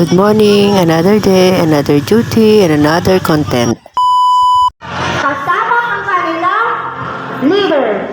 Good morning, another day, another duty, and another content. Kasama ang kanilang leader.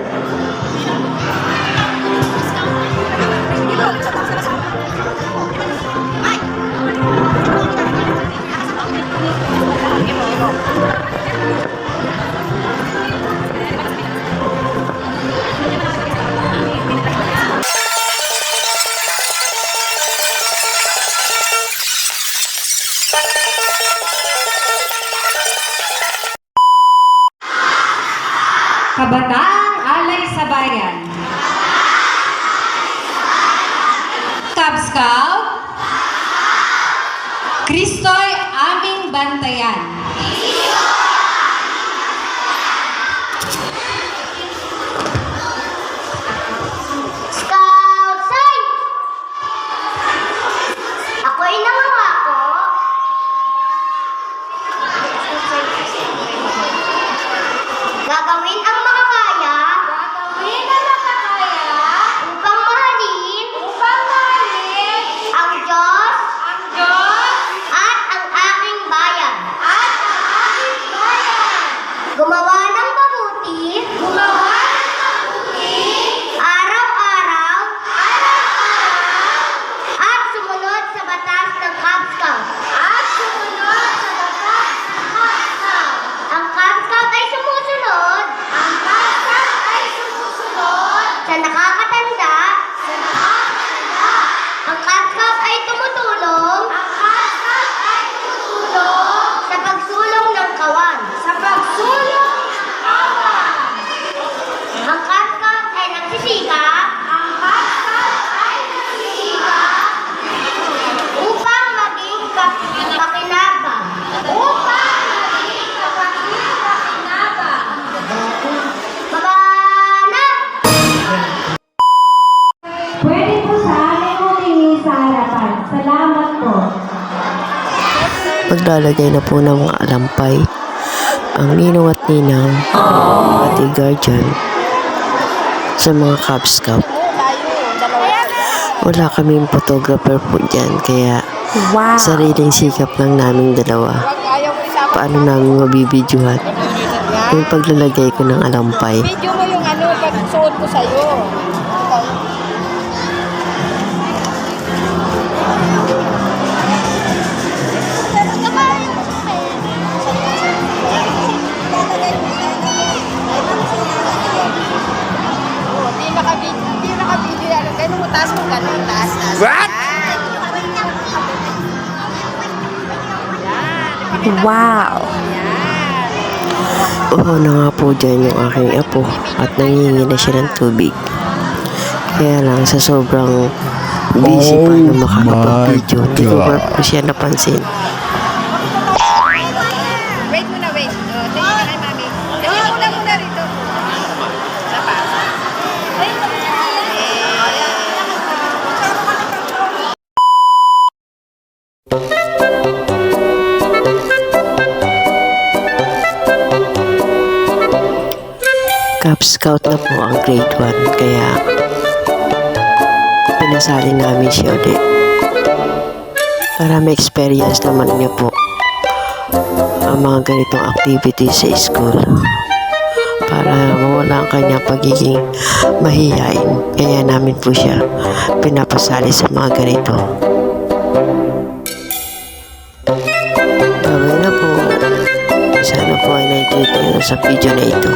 Kabataang Alay sa Bayan. Cub Scout. Kristo'y aming bantayan. Scout sign! Ako'y nangangako. Gagawin ang makakaya. Upang mahalin. Ang Diyos. At ang aking bayan. Gumawa ng mabuti. Araw-araw. At sumunod sa batas ng Cub Scout. Ang Cub Scout ay sumusunod. Sa nakakatanda. Ang Cub Scout ay tumutulong. Sa pagsulong ng kawan. Ang Cub Scout ay nagsisikap. Upang maging kapakinabang. Maganap! Pwede po sa amin humingi sa harapan. Salamat po. Maglalagay na po ng mga alampay ang ninong at ninang at guardian sa mga Cub Scout. Wala kaming photographer po dyan, kaya sariling sikap lang naming dalawa. Paano namin mabibidyohan yung paglalagay ko ng alampay. Video mo yung pag-suot ko sa'yo. Hindi naka-video yan. Ganun mo, taas mo, ganun, taas. What? Wow! Oo na nga po dyan yung aking apo at nangingi na siya ng tubig. Kaya lang sa sobrang busy pa na makakapag-video, hindi ko po siya napansin. Wait muna, wait. Tingin ka kay mami. Tingin muna rito. Dapat. Cub Scout na po ang grade 1, kaya pinasali namin siya ulit para may experience naman niya po ang mga ganitong activities sa school, para mawala ang kanyang pagiging mahihain. Kaya namin po siya pinapasali sa mga ganito. Bye na po. Sana po ay na-enjoy kayo sa video na ito.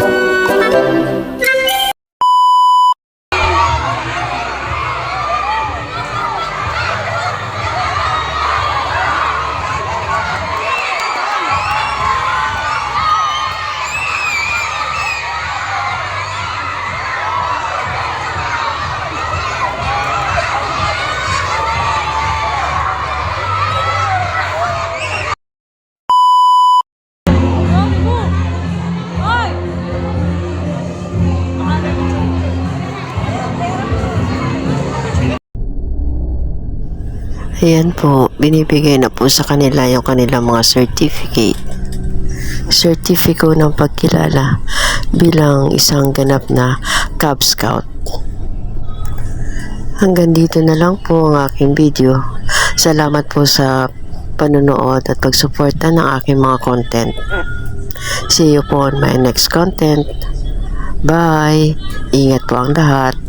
Ayan po, binibigay na po sa kanila yung kanilang mga certificate. Certificate ng pagkilala bilang isang ganap na Cub Scout. Hanggang dito na lang po ang aking video. Salamat po sa panonood at pagsuporta ng aking mga content. See you po on my next content. Bye! Ingat po ang lahat.